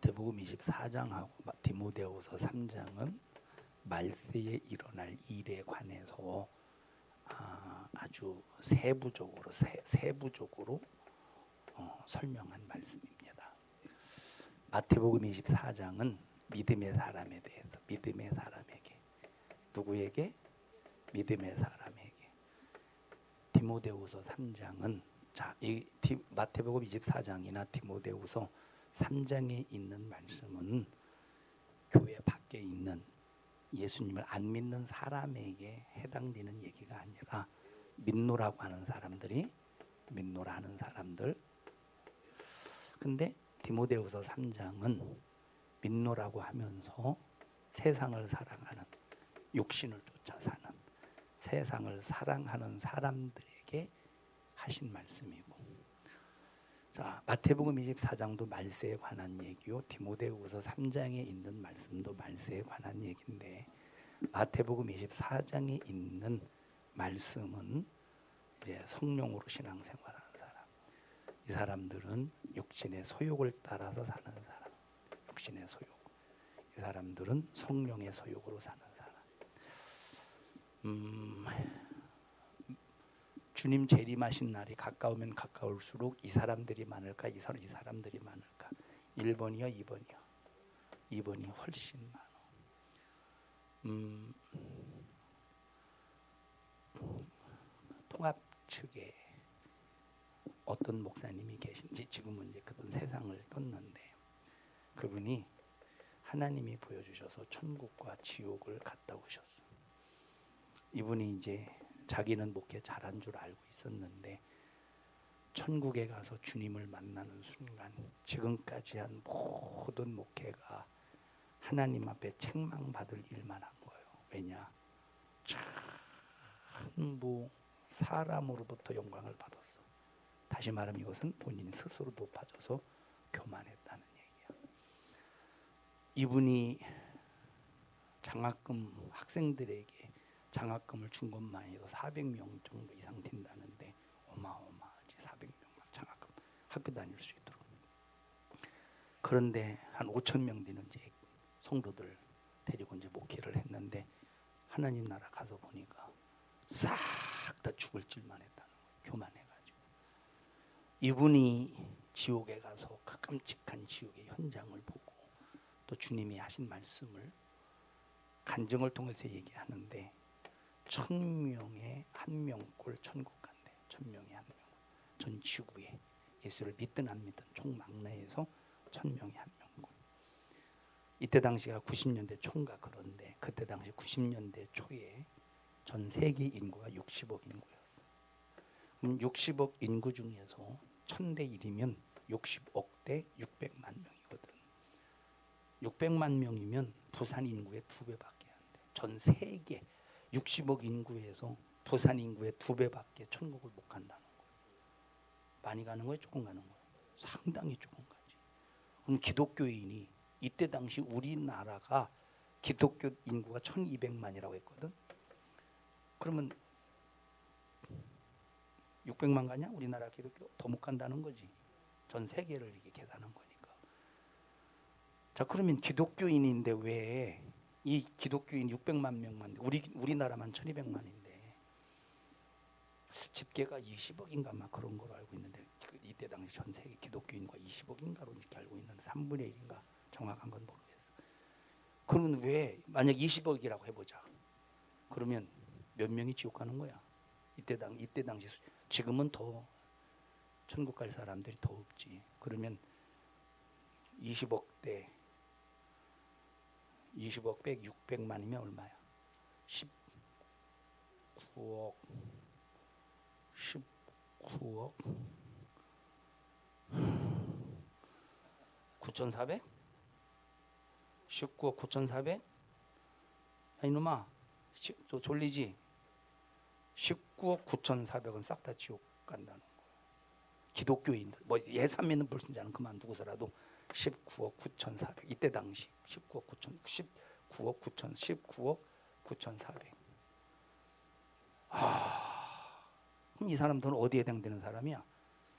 마태복음 24장하고 디모데후서 3장은 말세에 일어날 일에 관해서 아주 세부적으로 설명한 말씀입니다. 마태복음 24장은 믿음의 사람에 대해서, 믿음의 사람에게, 누구에게? 믿음의 사람에게. 디모데후서 3장은 이 마태복음 24장이나 디모데후서 3장에 있는 말씀은 교회 밖에 있는 예수님을 안 믿는 사람에게 해당되는 얘기가 아니라 믿노라고 하는 사람들이, 믿노라 하는 사람들. 근데 디모데후서 3장은 믿노라고 하면서 세상을 사랑하는, 육신을 쫓아 사는, 세상을 사랑하는 사람들에게 하신 말씀이고, 자, 마태복음 24장도 말세에 관한 얘기요, 디모데후서 3장에 있는 말씀도 말세에 관한 얘기인데, 마태복음 24장에 있는 말씀은 이제 성령으로 신앙생활하는 사람, 이 사람들은 육신의 소욕을 따라서 사는 사람, 육신의 소욕, 이 사람들은 성령의 소욕으로 사는 사람. 주님 재림하신 날이 가까우면 가까울수록 이 사람들이 많을까, 이 사람들이 많을까? 1번이요, 2번이요? 2번이 훨씬 많아. 통합 측에 어떤 목사님이 계신지, 지금은 이제 그분 세상을 떴는데, 그분이 하나님이 보여주셔서 천국과 지옥을 갔다 오셨어. 이분이 이제 자기는 목회 잘한 줄 알고 있었는데, 천국에 가서 주님을 만나는 순간 지금까지 한 모든 목회가 하나님 앞에 책망받을 일만 한 거예요. 왜냐? 전부 사람으로부터 영광을 받았어. 다시 말하면 이것은 본인 스스로 높아져서 교만했다는 얘기야. 이분이 장학금, 학생들에게 장학금을 준 것만 해도 400명 정도 이상 된다는데, 어마어마하지. 400명만 장학금, 학교 다닐 수 있도록. 그런데 한 5,000명 되는 이제 성도들 데리고 이제 목회를 했는데, 하나님 나라 가서 보니까 싹 다 죽을 줄만 했다는 거예요. 교만해가지고. 이분이 지옥에 가서 그 끔찍한 지옥의 현장을 보고, 또 주님이 하신 말씀을 간증을 통해서 얘기하는데, 1,000명에 1명꼴 천국 간대. 1,000명에 1명. 전 지구에 예수를 믿든 안 믿든 총망라해서 1,000명에 1명꼴. 이때 당시가 90년대 초인가 그런데, 그때 당시 90년대 초에 전 세계 인구가 60억 인구였어. 그럼 60억 인구 중에서 1000대 1이면 60억 대 600만 명이거든. 600만 명이면 부산 인구의 2배밖에 안 돼. 전 세계 60억 인구에서 부산 인구의 2배밖에 천국을 못 간다는 거예요. 많이 가는 거예요? 조금 가는 거예요? 상당히 조금 가지. 그럼 기독교인이, 이때 당시 우리나라가 기독교 인구가 1200만이라고 했거든. 그러면 600만 가냐? 우리나라 기독교 더 못 간다는 거지. 전 세계를 이렇게 계산한 거니까. 자, 그러면 기독교인인데 왜 이 기독교인 600만 명만, 우리나라만 1200만인데 집계가 20억인가 막 그런 거로 알고 있는데, 이때 당시 전 세계 기독교인과 20억인가로 이렇게 알고 있는데 3분의 1인가 정확한 건 모르겠어. 그러면 왜 만약 20억이라고 해보자. 그러면 몇 명이 지옥 가는 거야? 이때 당시. 지금은 더 천국 갈 사람들이 더 없지. 그러면 20억 대 20억 빼기 600만이면 얼마야? 19억 9,400? 19억 9,400? 야 이놈아, 너 졸리지? 19억 9,400은 싹 다 지옥 간다는 거야. 기독교인들, 뭐 예산 믿는 불신자는 그만두고서라도 19억 9,400. 이때 당시 19억 9,400. 그럼 이 사람들은 어디에 해당되는 사람이야?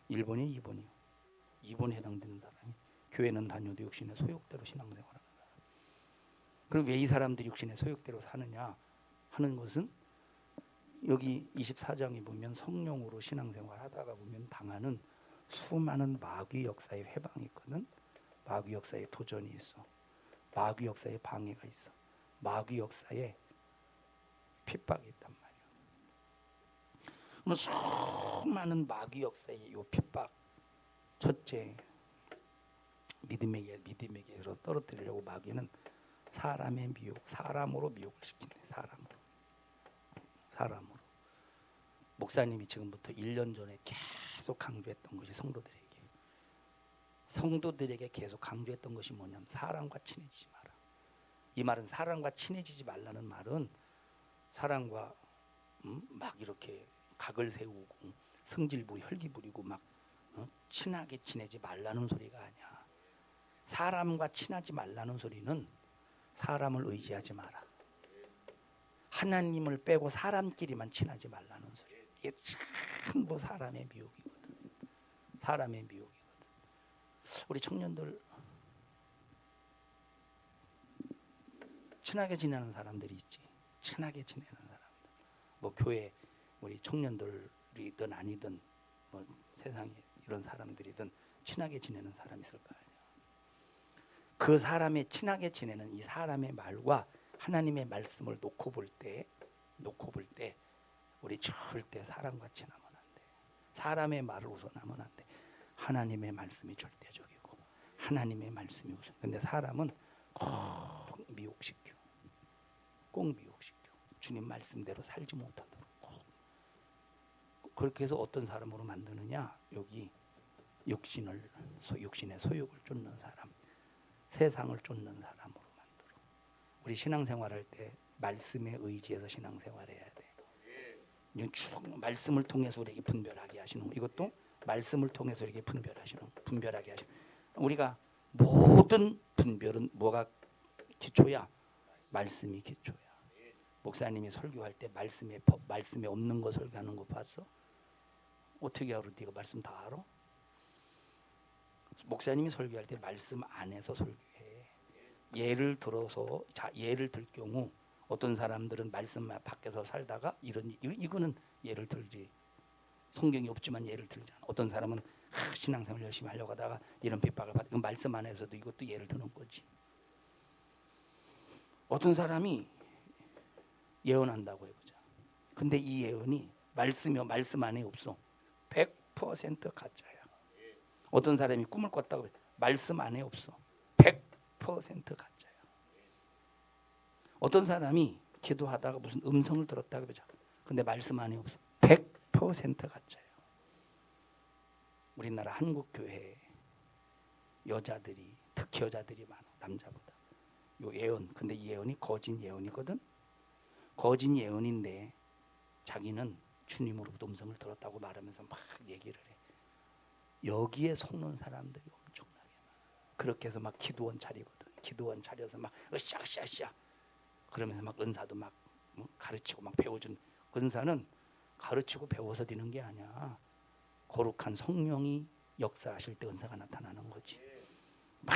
1번이 2번이요. 2번에 해당되는 사람이 교회는 다녀도 육신의 소욕대로 신앙생활하는 사람. 그럼 왜 이 사람들이 육신의 소욕대로 사느냐 하는 것은 여기 24장에 보면 성령으로 신앙생활 하다가 보면 당하는 수많은 마귀 역사의 회방이 있거든. 마귀 역사의 도전이 있어. 마귀 역사의 방해가 있어. 마귀 역사의 핍박이 있단 말이야. 수많은 마귀 역사의 이 핍박. 첫째, 믿음에게 떨어뜨리려고 마귀는 사람의 미혹, 사람으로 미혹을 시킨대. 사람으로. 목사님이 지금부터 1년 전에 계속 강조했던 것이 성도들에게 계속 강조했던 것이 뭐냐면 사람과 친해지지 마라. 이 말은 사람과 친해지지 말라는 말은 사람과 막 이렇게 각을 세우고 승질 부리고 혈기 부리고 막 친하게 지내지 말라는 소리가 아니야. 사람과 친하지 말라는 소리는 사람을 의지하지 마라. 하나님을 빼고 사람끼리만 친하지 말라는 소리. 이게 전부 사람의 미혹이거든. 사람의 미혹이거든. 우리 청년들 친하게 지내는 사람들이 있지. 친하게 지내는 사람들. 뭐 교회 우리 청년들이든 아니든 뭐 세상에 이런 사람들이든 친하게 지내는 사람이 있을 거 아니야. 그 사람의 친하게 지내는 이 사람의 말과 하나님의 말씀을 놓고 볼 때 우리 절대 사람과 친하면 안 돼. 사람의 말을 우선하면 안 돼. 하나님의 말씀이 절대적이고 하나님의 말씀이 우선. 근데 사람은 꼭 미혹시켜. 주님 말씀대로 살지 못하도록. 그렇게 해서 어떤 사람으로 만드느냐? 여기 육신의 소욕을 쫓는 사람, 세상을 쫓는 사람으로 만들어. 우리 신앙생활할 때 말씀에 의지해서 신앙생활해야 돼. 쭉 말씀을 통해서 우리에게 분별하게 하시는 거. 이것도 말씀을 통해서 우리에게 분별하게 하시는. 우리가 모든 분별은 뭐가 기초야? 말씀이 기초야. 목사님이 설교할 때 말씀에 없는 거 설교하는 거 봤어? 어떻게 알아? 네가 말씀 다 알아? 목사님이 설교할 때 말씀 안에서 설교해. 예를 들 경우 어떤 사람들은 말씀 밖에서 살다가 이거는 예를 들지. 성경이 없지만 예를 들잖아. 어떤 사람은 신앙생활 열심히 하려고 하다가 이런 핍박을 받고 말씀 안에서도 이것도 예를 드는 거지. 어떤 사람이 예언한다고 해보자. 근데 이 예언이 말씀 안에 없어. 100% 가짜야. 어떤 사람이 꿈을 꿨다고 해. 말씀 안에 없어. 100% 가짜야. 어떤 사람이 기도하다가 무슨 음성을 들었다고 해보자. 근데 말씀 안에 없어. 100% 가짜야. 우리나라 한국교회 여자들이, 특히 여자들이 많아. 남자보다. 요 예언. 근데 이 예언이 거짓 예언이거든. 거짓 예언인데 자기는 주님으로부터 음성을 들었다고 말하면서 막 얘기를 해. 여기에 속는 사람들이 엄청나게 많아. 그렇게 해서 막 기도원 차리거든. 기도원 차려서 막 으쌰으쌰으쌰 그러면서 막 은사도 막 가르치고 막 배워준. 은사는 가르치고 배워서 되는 게 아니야. 거룩한 성령이 역사하실 때 은사가 나타나는 거지. 막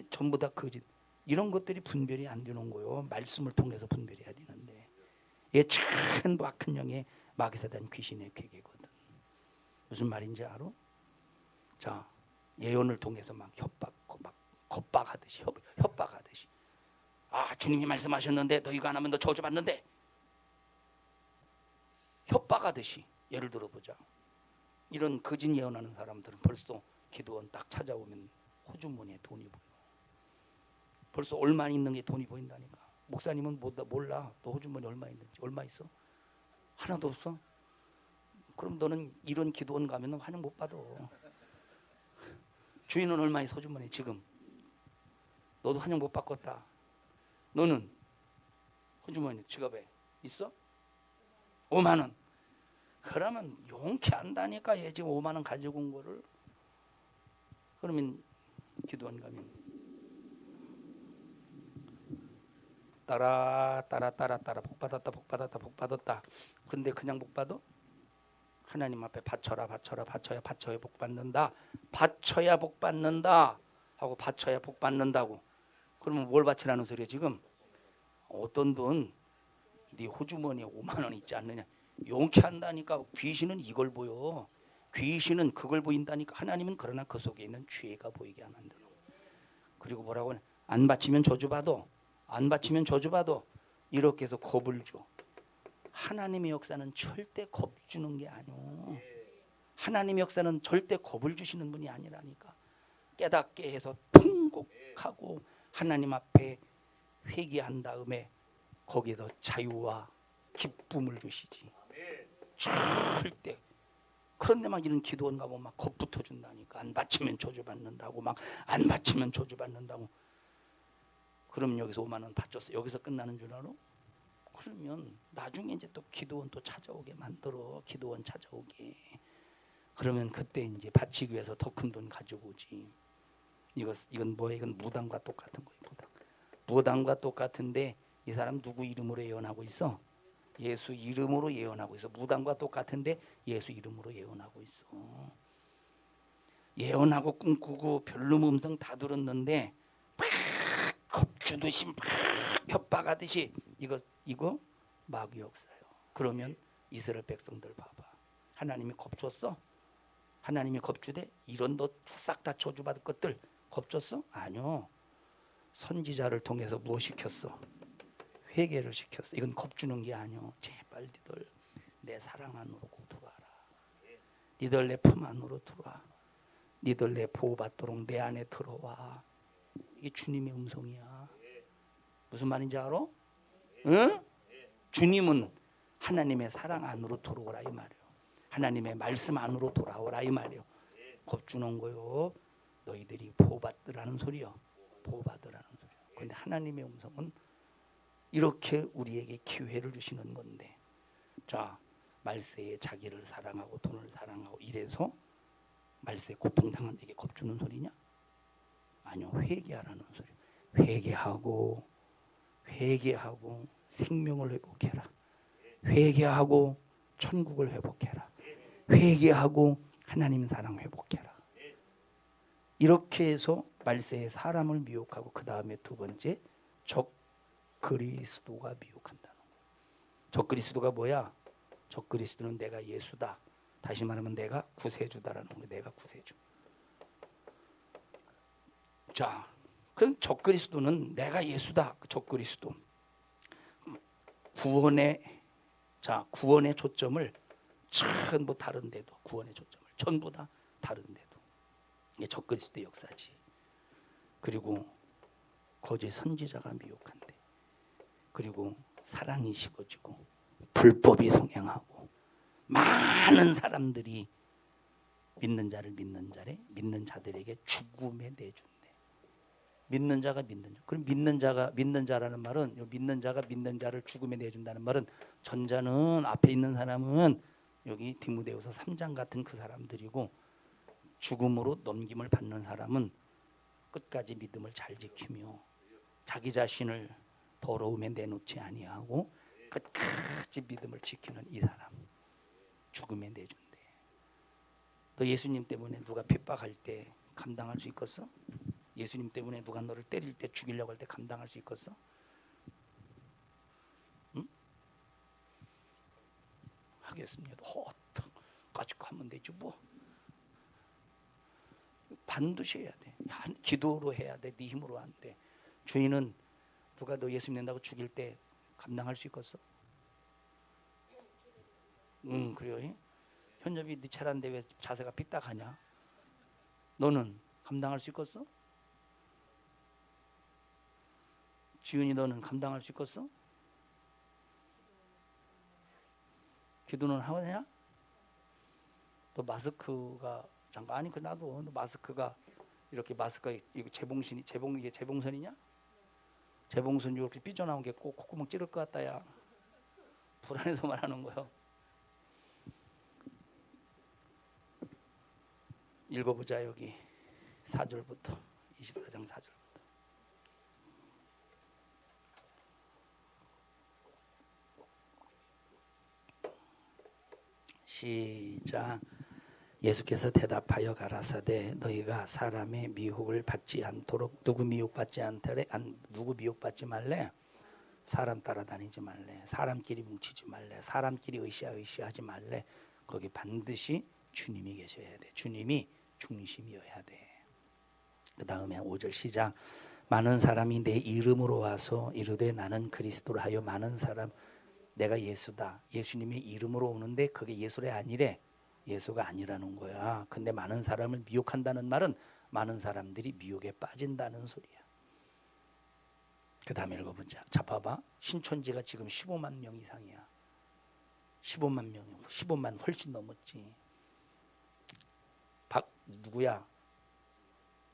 전부 다 거짓. 이런 것들이 분별이 안 되는 거요. 말씀을 통해서 분별해야 되는데 이게 큰 악한 영의 마귀사단 귀신의 괴계거든. 무슨 말인지 알아? 자, 예언을 통해서 막 겁박하듯이 협박하듯이. 아, 주님이 말씀하셨는데 너 이거 안 하면 너 저주받는데. 협박하듯이. 예를 들어보자. 이런 거짓 예언하는 사람들은 벌써 기도원 딱 찾아오면 호주머니에 돈이 보여. 벌써 얼마 있는 게 돈이 보인다니까. 목사님은 몰라. 너 호주머니 얼마 있는지. 얼마 있어? 하나도 없어? 그럼 너는 이런 기도원 가면 환영 못 받아. 주인은 얼마 있어 호주머니 지금? 너도 환영 못 받겠다. 너는 호주머니 지갑에 있어? 5만 원. 그러면 용케 안다니까. 얘 지금 5만 원 가지고 온 거를. 그러면 기도원 가면 따라 복 받았다. 근데 그냥 복 받아? 하나님 앞에 바쳐라, 바쳐라, 바쳐야 복 받는다. 바쳐야 복 받는다 하고 바쳐야 복 받는다고. 그러면 뭘 바치라는 소리야 지금? 어떤 돈, 네 호주머니에 5만 원 있지 않느냐? 용케한다니까. 귀신은 이걸 보여. 귀신은 그걸 보인다니까. 하나님은 그러나 그 속에 있는 죄가 보이게 안 만드는. 그리고 뭐라고 하냐? 안 바치면 저주받어. 안 바치면 저주받어. 이렇게 해서 겁을 줘. 하나님의 역사는 절대 겁 주는 게 아니오. 하나님의 역사는 절대 겁을 주시는 분이 아니라니까. 깨닫게 해서 통곡하고 하나님 앞에 회개한 다음에 거기에서 자유와 기쁨을 주시지. 절대. 그런데 막 이런 기도원 가면 막 겁부터 준다니까. 안 바치면 저주받는다고. 막 안 바치면 저주받는다고. 그럼 여기서 5만 원 바쳤어. 여기서 끝나는 줄 알아? 그러면 나중에 이제 또 기도원 또 찾아오게 만들어. 기도원 찾아오게. 그러면 그때 이제 바치기 위해서 더 큰 돈 가지고 오지. 이건 뭐야? 이건 무당과 똑같은 거예요. 무당과 똑같은데 이 사람 누구 이름으로 예언하고 있어? 예수 이름으로 예언하고 있어. 무당과 똑같은데 예수 이름으로 예언하고 있어. 예언하고 꿈꾸고 별로 음성 다 들었는데 막 겁주듯이 막 협박하듯이 이거 마귀 역사예요. 그러면 이스라엘 백성들 봐봐. 하나님이 겁줬어? 하나님이 겁주대? 이런 너 싹 다 저주받을 것들 겁줬어? 아니요. 선지자를 통해서 뭐 시켰어? 회개를 시켰어. 이건 겁주는 게 아니요. 제발 니들 내 사랑 안으로 들어와라. 니들 내 품 안으로 들어와. 니들 내 보호받도록 내 안에 들어와. 이게 주님의 음성이야. 무슨 말인지 알아? 응? 주님은 하나님의 사랑 안으로 들어오라 이 말이에요. 하나님의 말씀 안으로 돌아오라 이 말이에요. 겁주는 거요. 너희들이 보호받으라는 소리요. 보호받으라는 소리요. 그런데 하나님의 음성은 이렇게 우리에게 기회를 주시는 건데, 자, 말세에 자기를 사랑하고 돈을 사랑하고 이래서 말세에 고통당한 데게 겁주는 소리냐? 아니요. 회개하라는 소리요. 회개하고 생명을 회복해라. 회개하고 천국을 회복해라. 회개하고 하나님 사랑 회복해라. 이렇게 해서 말세에 사람을 미혹하고 그 다음에 두 번째 적그리스도가 미혹한다는 거예요. 적그리스도가 뭐야? 적그리스도는 내가 예수다. 다시 말하면 내가 구세주다라는 거예요. 내가 구세주. 자, 그럼 적그리스도는 내가 예수다. 적그리스도. 구원의 초점을 전부 다른데도 구원의 초점을 전부 다 다른데도 이게 적그리스도 역사지. 그리고 거짓 선지자가 미혹한데, 그리고 사랑이 식어지고 불법이 성행하고 많은 사람들이 믿는 자들에게 죽음에 내준대. 믿는 자가 믿는 자. 그럼 믿는 자라는 말은 믿는 자가 믿는 자를 죽음에 내준다는 말은 전자는 앞에 있는 사람은 여기 디모데후서 3장 같은 그 사람들이고, 죽음으로 넘김을 받는 사람은 끝까지 믿음을 잘 지키며 자기 자신을 더러움에 내놓지 아니하고 끝까지 믿음을 지키는 이 사람 죽음에 내준대. 너 예수님 때문에 누가 핍박할 때 감당할 수 있겠어? 예수님 때문에 누가 너를 때릴 때 죽이려고 할 때 감당할 수 있겠어? 응? 하겠습니다. 어떡까지 하면 되지 뭐. 반드시 해야 돼. 기도로 해야 돼. 네 힘으로 안 돼. 주인은 누가 너 예수 믿는다고 죽일 때 감당할 수 있겠어? 응, 그래요. 현접이 네 차례인데 왜 자세가 삐딱하냐? 너는 감당할 수 있겠어? 지은이 너는 감당할 수 있겠어? 기도는 하느냐? 또 마스크가 잠깐 아니 그 나도 마스크가 이렇게 마스크가 이거 이게 재봉선이냐? 재봉선 이렇게 삐져나온 게 꼭 콧구멍 찌를 것 같다야. 불안해서 말하는 거요. 읽어보자. 여기 4절부터 24장 4절부터 시작. 예수께서 대답하여 가라사대 너희가 사람의 미혹을 받지 않도록 누구 미혹받지 않더래? 누구 미혹받지 말래? 사람 따라다니지 말래. 사람끼리 뭉치지 말래. 사람끼리 의시하지 말래. 거기 반드시 주님이 계셔야 돼. 주님이 중심이어야 돼. 그 다음에 5절 시작. 많은 사람이 내 이름으로 와서 이르되 나는 그리스도라 하여 많은 사람 내가 예수다. 예수님의 이름으로 오는데 그게 예수래 아니래. 예수가 아니라는 거야. 근데 많은 사람을 미혹한다는 말은 많은 사람들이 미혹에 빠진다는 소리야. 그 다음에 읽어보자. 자 봐봐. 신천지가 지금 15만 명 이상이야. 15만 명, 15만 훨씬 넘었지. 누구야?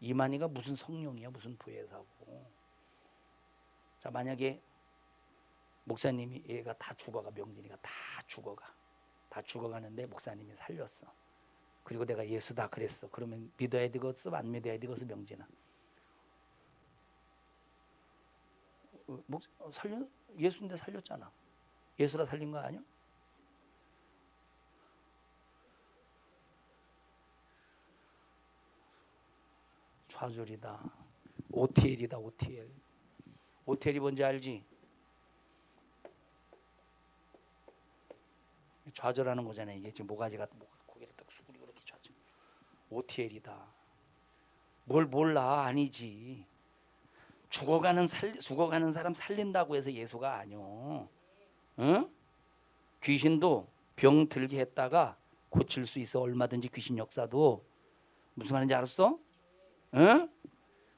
이만희가 무슨 성령이야? 무슨 부회사고. 자 만약에 목사님이 얘가 다 죽어가, 명진이가 다 죽어가는데 목사님이 살렸어. 그리고 내가 예수다 그랬어. 그러면 믿어야 되겠어? 안 믿어야 되겠어? 명진아. 예수인데 살렸잖아. 예수라 살린 거 아니야? 좌절이다. OTL이다. OTL. OTL이 뭔지 알지? 좌절하는 거잖아요. 이게 지금 모가지가 고개를 딱 숙이고 이렇게 좌절. OTL이다. 뭘 몰라? 아니지. 죽어가는 사람 살린다고 해서 예수가 아니오. 응? 귀신도 병 들게 했다가 고칠 수 있어. 얼마든지 귀신 역사도. 무슨 말인지 알았어? 응?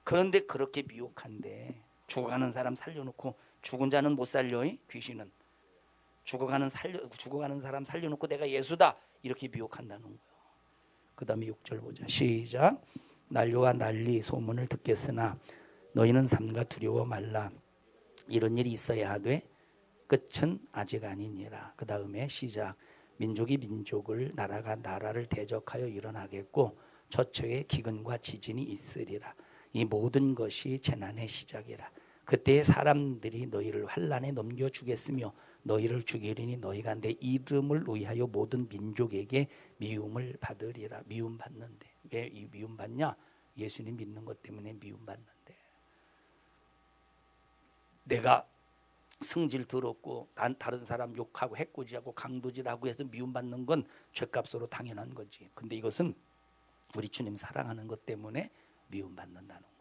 그런데 그렇게 미혹한데 죽어가는 사람 살려놓고 죽은 자는 못 살려. 귀신은 죽어가는 사람 살려놓고 내가 예수다 이렇게 미혹한다는 거예요. 그 다음에 6절 보자. 시작. 난리와 난리 소문을 듣겠으나 너희는 삼가 두려워 말라. 이런 일이 있어야 하되 끝은 아직 아니니라. 그 다음에 시작. 민족이 민족을 나라가 나라를 대적하여 일어나겠고 처처에 기근과 지진이 있으리라. 이 모든 것이 재난의 시작이라. 그때 사람들이 너희를 환난에 넘겨주겠으며 너희를 죽이리니 너희가 내 이름을 위하여 모든 민족에게 미움을 받으리라. 미움받는데 왜 미움받냐? 예수님 믿는 것 때문에 미움받는데. 내가 성질 더럽고 다른 사람 욕하고 해코지하고 강도질하고 해서 미움받는 건 죄값으로 당연한 거지. 근데 이것은 우리 주님 사랑하는 것 때문에 미움받는다는 거예요.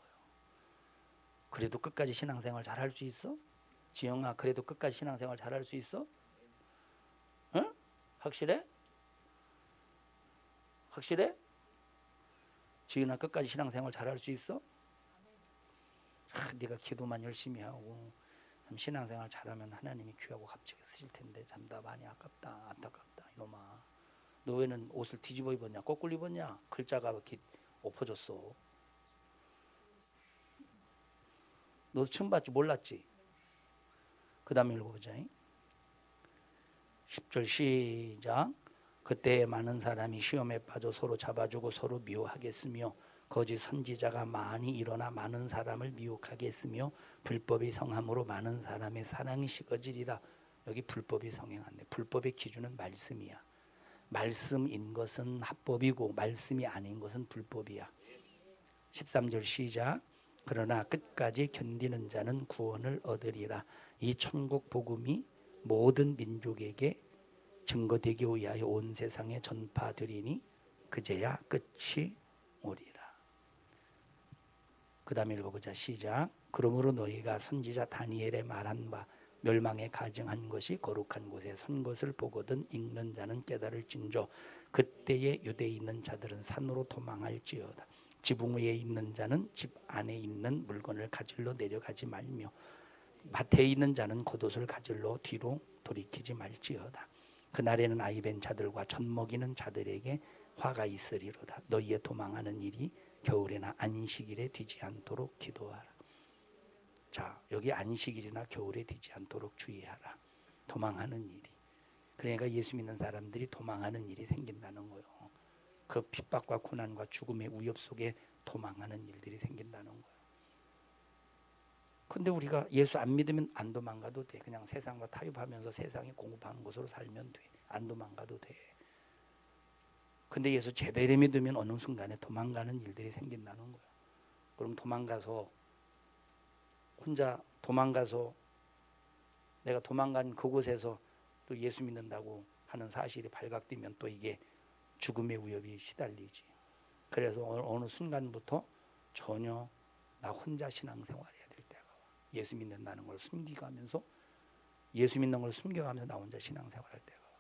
그래도 끝까지 신앙생활 잘할 수 있어? 지영아, 그래도 끝까지 신앙생활 잘할 수 있어? 응? 확실해? 확실해? 지은아, 끝까지 신앙생활 잘할 수 있어? 네가 기도만 열심히 하고 신앙생활 잘하면 하나님이 귀하고 값지게 쓰실 텐데 참 다 많이 아깝다, 안타깝다. 이놈아, 너 왜는 옷을 뒤집어 입었냐? 거꾸로 입었냐? 글자가 이렇게 엎어졌어. 너 처음 봤지? 몰랐지? 그 다음에 읽어보자. 10절 시작. 그때 많은 사람이 시험에 빠져 서로 잡아주고 서로 미워하겠으며 거짓 선지자가 많이 일어나 많은 사람을 미혹하게 했으며 불법이 성함으로 많은 사람의 사랑이 식어지리라. 여기 불법이 성행한데 불법의 기준은 말씀이야. 말씀인 것은 합법이고 말씀이 아닌 것은 불법이야. 13절 시작. 그러나 끝까지 견디는 자는 구원을 얻으리라. 이 천국 복음이 모든 민족에게 증거되기 위하여 온 세상에 전파되리니 그제야 끝이 오리라. 그 다음에 읽어보자. 시작. 그러므로 너희가 선지자 다니엘의 말한 바 멸망에 가증한 것이 거룩한 곳에 선 것을 보거든 읽는 자는 깨달을진저 그때에 유대에 있는 자들은 산으로 도망할지어다. 지붕 위에 있는 자는 집 안에 있는 물건을 가질러 내려가지 말며 밭에 있는 자는 겉옷을 가질러 뒤로 돌이키지 말지어다. 그날에는 아이벤 자들과 젖먹이는 자들에게 화가 있으리로다. 너희의 도망하는 일이 겨울에나 안식일에 되지 않도록 기도하라. 자, 여기 안식일이나 겨울에 되지 않도록 주의하라. 도망하는 일이. 그러니까 예수 믿는 사람들이 도망하는 일이 생긴다는 거예요. 그 핍박과 고난과 죽음의 위협 속에 도망하는 일들이 생긴다는 거예요. 근데 우리가 예수 안 믿으면 안 도망가도 돼. 그냥 세상과 타협하면서 세상이 공급하는 곳으로 살면 돼. 안 도망가도 돼. 근데 예수 제대로 믿으면 어느 순간에 도망가는 일들이 생긴다는 거예요. 그럼 혼자 도망가서 내가 도망간 그곳에서 또 예수 믿는다고 하는 사실이 발각되면 또 이게 죽음의 위협이 시달리지. 그래서 어느 순간부터 전혀 나 혼자 신앙생활해야 될 때가 와. 예수 믿는다는 걸 숨기가면서 예수 믿는 걸 숨겨가면서 나 혼자 신앙생활할 때가 와.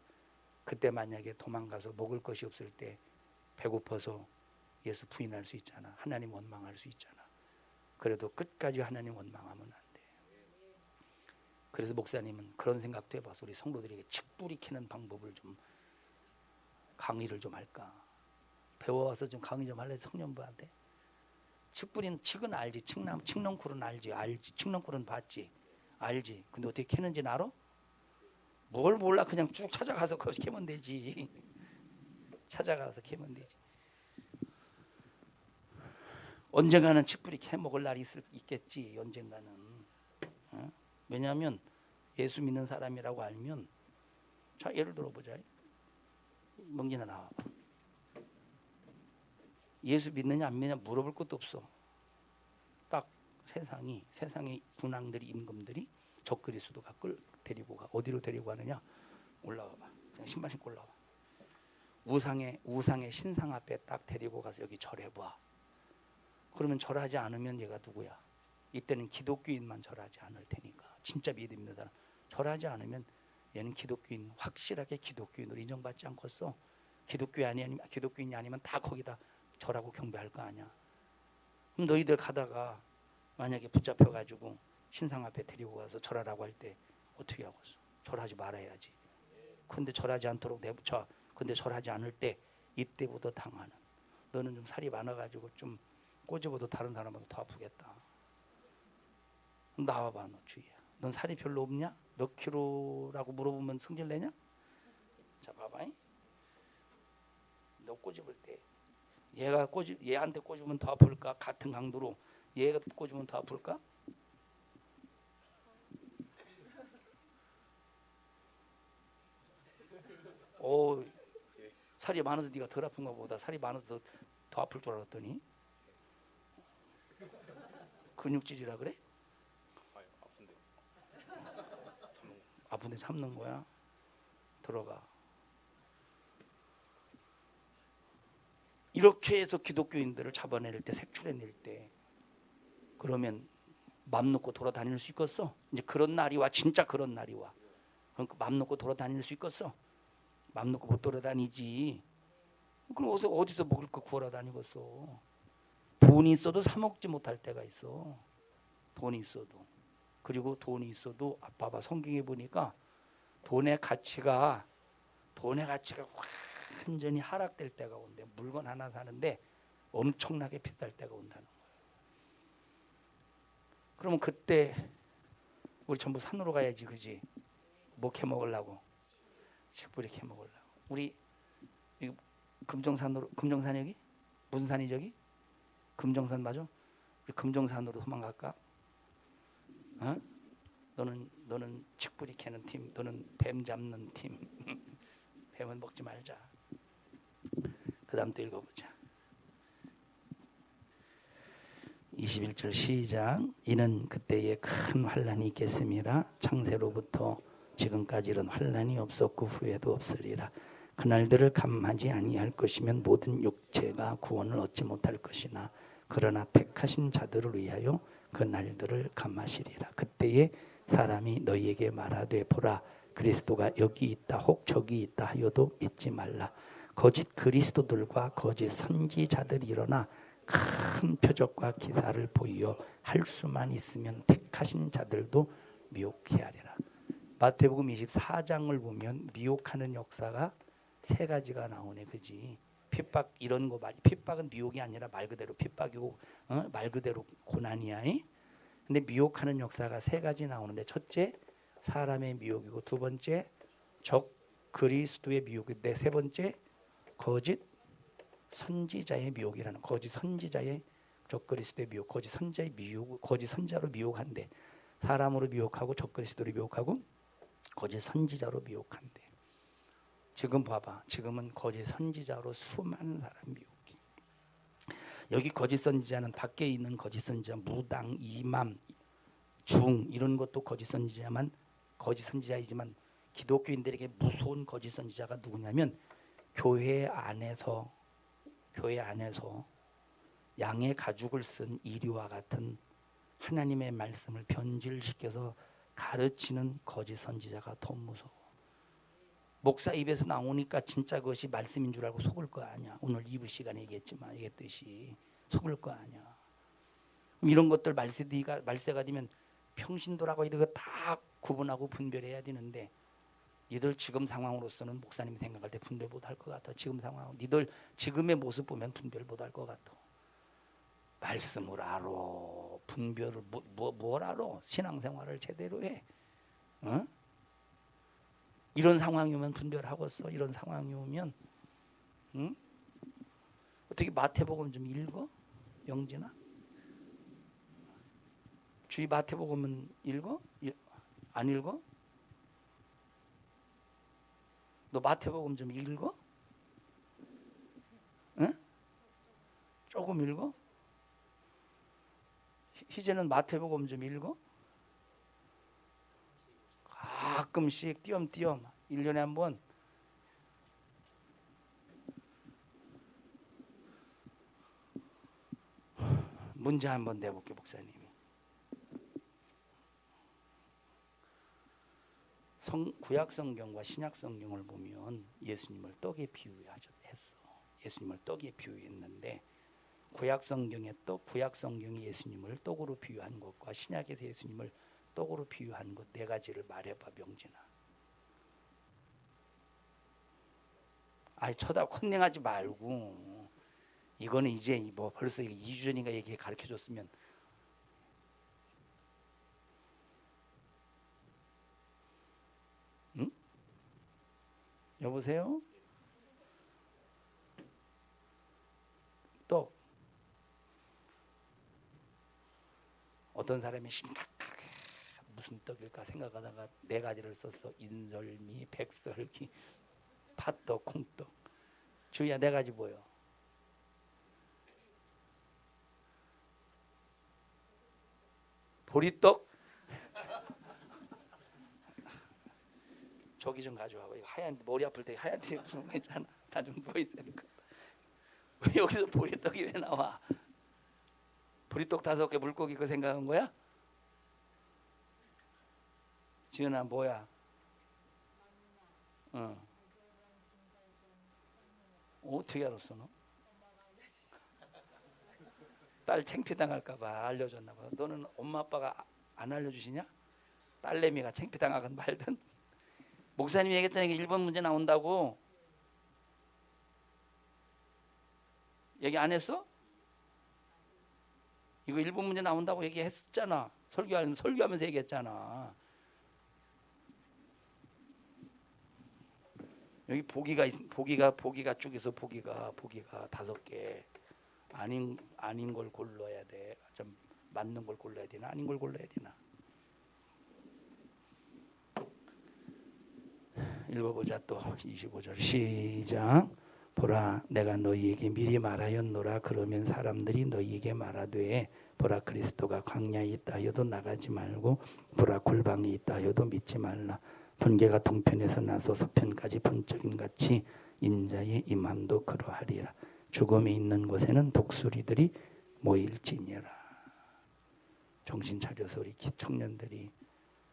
그때 만약에 도망가서 먹을 것이 없을 때 배고파서 예수 부인할 수 있잖아. 하나님 원망할 수 있잖아. 그래도 끝까지 하나님 원망하면 안 돼. 그래서 목사님은 그런 생각도 해봐서 우리 성도들에게 칡뿌리 캐는 방법을 좀 강의를 좀 할까. 배워와서 좀 강의 좀 할래 청년부한테. 칡은 알지. 칡넝쿨은 알지. 칡넝쿨은 봤지. 알지. 근데 어떻게 캐는지는 알아? 뭘 몰라. 그냥 쭉 찾아가서 거기 캐면 되지. 찾아가서 캐면 되지. 언젠가는 칡뿌리 캐먹을 날이 있겠지. 언젠가는. 어? 왜냐하면 예수 믿는 사람이라고 알면, 자 예를 들어보자. 멍진아 나와봐. 예수 믿느냐 안 믿느냐 물어볼 것도 없어. 딱 세상의 군왕들이 임금들이 적그리스도가 데리고 가. 어디로 데리고 가느냐? 올라와봐. 그냥 신발 신고 올라와. 우상의 신상 앞에 딱 데리고 가서 여기 절해봐. 그러면 절하지 않으면 얘가 누구야? 이때는 기독교인만 절하지 않을 테니까. 진짜 믿음있는 사람 절하지 않으면 얘는 기독교인, 확실하게 기독교인으로 인정받지 않겠어. 기독교인이 아니면 다 거기다 절하고 경배할 거 아니야. 그럼 너희들 가다가 만약에 붙잡혀가지고 신상 앞에 데리고 가서 절하라고 할 때 어떻게 하겠어? 절하지 말아야지. 근데 절하지 않도록 내붙여. 근데 절하지 않을 때 이때보다 당하는. 너는 좀 살이 많아가지고 좀 꼬집어도 다른 사람보다 더 아프겠다. 나와봐. 너 주희야. 넌 살이 별로 없냐? 몇 킬로라고 물어보면 승질내냐? 자 봐봐. 너 꼬집을 때 얘한테 꼬집으면 더 아플까? 같은 강도로 얘가 꼬집으면 더 아플까? 살이 많아서 네가 덜 아픈가 보다. 살이 많아서 더 아플 줄 알았더니 근육질이라 그래? 아픈데 참는 거야. 들어가. 이렇게 해서 기독교인들을 잡아낼 때, 색출해낼 때, 그러면 맘 놓고 돌아다닐 수 있겠어? 이제 그런 날이 와. 진짜 그런 날이 와. 그러니까 맘 놓고 돌아다닐 수 있겠어? 맘 놓고 못 돌아다니지. 그럼 어디서 먹을 거 구하러 다니겠어? 돈이 있어도 사 먹지 못할 때가 있어. 돈이 있어도. 그리고 돈이 있어도 봐봐. 성경에 보니까 돈의 가치가 완전히 하락될 때가 온대. 물건 하나 사는데 엄청나게 비쌀 때가 온다는 거예요. 그러면 그때 우리 전부 산으로 가야지, 그지? 뭐 캐먹으려고? 칡뿌리 캐먹으려고. 우리 금정산 여기? 무슨 산이 저기? 금정산 맞아? 우리 금정산으로 도망갈까? 어? 너는 칡뿌리 캐는 팀, 너는 뱀 잡는 팀. 뱀은 먹지 말자. 그 다음 또 읽어보자. 21절 시작. 이는 그때에 큰 환난이 있겠음이라. 창세로부터 지금까지 이런 환난이 없었고 후에도 없으리라. 그날들을 감하지 아니할 것이면 모든 육체가 구원을 얻지 못할 것이나 그러나 택하신 자들을 위하여 그 날들을 감하시리라. 그때에 사람이 너희에게 말하되 보라 그리스도가 여기 있다 혹 저기 있다 하여도 믿지 말라. 거짓 그리스도들과 거짓 선지자들이 일어나 큰 표적과 기사를 보이어 할 수만 있으면 택하신 자들도 미혹해 하리라. 마태복음 24장을 보면 미혹하는 역사가 세 가지가 나오네, 그지? 핍박 이런 거 말이. 핍박은 미혹이 아니라 말 그대로 핍박이고, 말 그대로 고난이야. 근데 미혹하는 역사가 세 가지 나오는데, 첫째 사람의 미혹이고, 두 번째 적 그리스도의 미혹인데, 세 번째 거짓 선지자의 미혹이라는. 거짓 선지자의 적 그리스도의 미혹, 거짓 선자의 미혹, 거짓 선자로 미혹한대. 사람으로 미혹하고 적 그리스도로 미혹하고 거짓 선지자로 미혹한대. 지금 봐봐. 지금은 거짓 선지자로 수많은 사람이 미혹해. 여기 거짓 선지자는 밖에 있는 거짓 선지자, 무당, 이맘, 중 이런 것도 거짓 선지자만 거짓 선지자이지만 기독교인들에게 무서운 거짓 선지자가 누구냐면 교회 안에서 양의 가죽을 쓴 이리와 같은 하나님의 말씀을 변질시켜서 가르치는 거짓 선지자가 더 무서워. 목사 입에서 나오니까 진짜 그것이 말씀인 줄 알고 속을 거 아니야. 오늘 2부 시간에 얘기했듯이 속을 거 아니야. 이런 것들 말세가 되면 평신도라고 이런 거 다 구분하고 분별해야 되는데 니들 지금 상황으로서는 목사님이 생각할 때 분별 못할 것 같아. 지금 상황 니들 지금의 모습 보면 분별 못할 것 같아. 말씀을 알아. 분별을 뭘 알아? 신앙생활을 제대로 해. 어? 이런 상황이 오면 분별하겠어. 이런 상황이 오면 응? 어떻게 마태복음 좀 읽어? 영진아? 주의 마태복음은 읽어? 안 읽어? 너 마태복음 좀 읽어? 응? 조금 읽어? 희재는 마태복음 좀 읽어? 가끔씩 띄엄띄엄 1년에 한 번. 문제 한번 내볼게 목사님이. 구약 성경과 신약 성경을 보면 예수님을 떡에 비유했어. 예수님을 떡에 비유했는데 구약 성경이 예수님을 떡으로 비유한 것과 신약에서 예수님을 떡으로 비유한 것 네 가지를 말해봐 명진아. 아이 쳐다 컨닝하지 말고 이거는 이제 뭐 벌써 2주 전인가 얘기 가르쳐줬으면 응? 여보세요? 떡 어떤 사람이 심각하게 무슨 떡일까 생각하다가 네 가지를 썼어. 인절미, 백설기, 팥떡, 콩떡. 주희야 네 가지 뭐요? 보리떡? 저기 좀 가져와봐. 하얀 머리 아플 때 하얀 데 무슨 거 있잖아. 나 좀 누워 있으니까. 왜 여기서 보리떡이 왜 나와? 보리떡 5개 물고기 그 생각한 거야? 지은아 뭐야? 어떻게 알았어 너? 딸 창피당할까봐 알려줬나 봐. 너는 엄마 아빠가 안 알려주시냐? 딸내미가 창피당하건 말든. 목사님이 얘기했잖아. 1번 문제 나온다고. 얘기 안 했어? 이거 1번 문제 나온다고 얘기했잖아. 설교하면서 얘기했잖아. 여기 보기가 쭉에서 보기가 5개. 아닌 걸 골라야 돼. 좀 맞는 걸 골라야 되나? 아닌 걸 골라야 되나? 읽어보자. 또 25절 시작. 보라 내가 너희에게 미리 말하였노라. 그러면 사람들이 너희에게 말하되 보라 그리스도가 광야에 있다 하여도 나가지 말고 보라 골방에 있다 하여도 믿지 말라. 번개가 동편에서 나서 서편까지 번쩍임 같이 인자의 임함도 그러하리라. 죽음이 있는 곳에는 독수리들이 모일지니라. 정신 차려서 우리 청년들이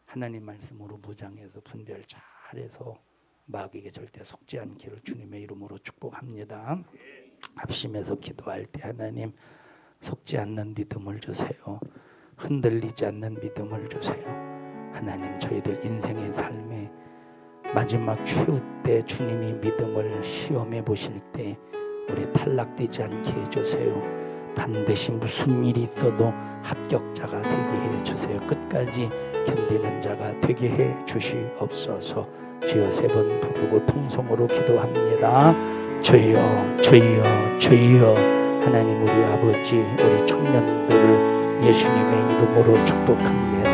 하나님 말씀으로 무장해서 분별 잘해서 마귀에게 절대 속지 않기를 주님의 이름으로 축복합니다. 합심해서 기도할 때 하나님 속지 않는 믿음을 주세요. 흔들리지 않는 믿음을 주세요. 하나님 저희들 인생의 삶에 마지막 최후 때 주님이 믿음을 시험해 보실 때 우리 탈락되지 않게 해주세요. 반드시 무슨 일이 있어도 합격자가 되게 해주세요. 끝까지 견디는 자가 되게 해주시옵소서. 주여 3번 부르고 통성으로 기도합니다. 주여 주여 주여. 하나님 우리 아버지 우리 청년들을 예수님의 이름으로 축복합니다.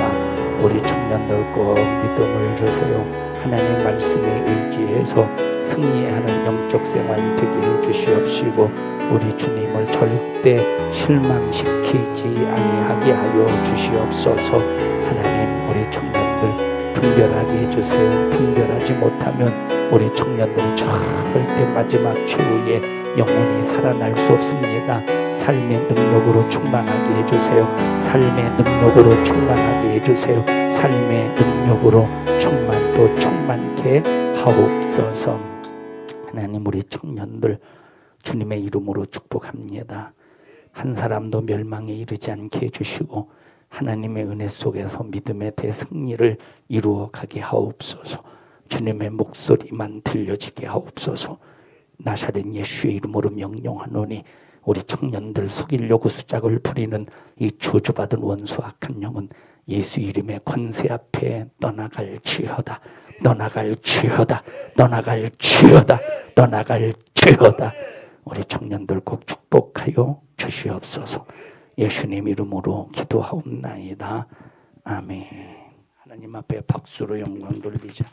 우리 청년들 꼭 믿음을 주세요. 하나님 말씀에 의지해서 승리하는 영적 생활 되게 해주시옵시고 우리 주님을 절대 실망시키지 아니하게 하여 주시옵소서. 하나님 우리 청년들 분별하게 해주세요. 분별하지 못하면 우리 청년들 절대 마지막 최후에 영원히 살아날 수 없습니다. 삶의 능력으로 충만하게 해주세요. 삶의 능력으로 충만하게 해주세요. 삶의 능력으로 충만도 충만케 하옵소서. 하나님 우리 청년들 주님의 이름으로 축복합니다. 한 사람도 멸망에 이르지 않게 해주시고 하나님의 은혜 속에서 믿음의 대승리를 이루어 가게 하옵소서. 주님의 목소리만 들려지게 하옵소서. 나사렛 예수의 이름으로 명령하노니 우리 청년들 속이려고 수작을 부리는 이 저주받은 원수 악한 영은 예수 이름의 권세 앞에 떠나갈지어다. 떠나갈지어다. 떠나갈지어다. 떠나갈지어다. 우리 청년들 꼭 축복하여 주시옵소서. 예수님 이름으로 기도하옵나이다. 아멘. 하나님 앞에 박수로 영광 돌리자.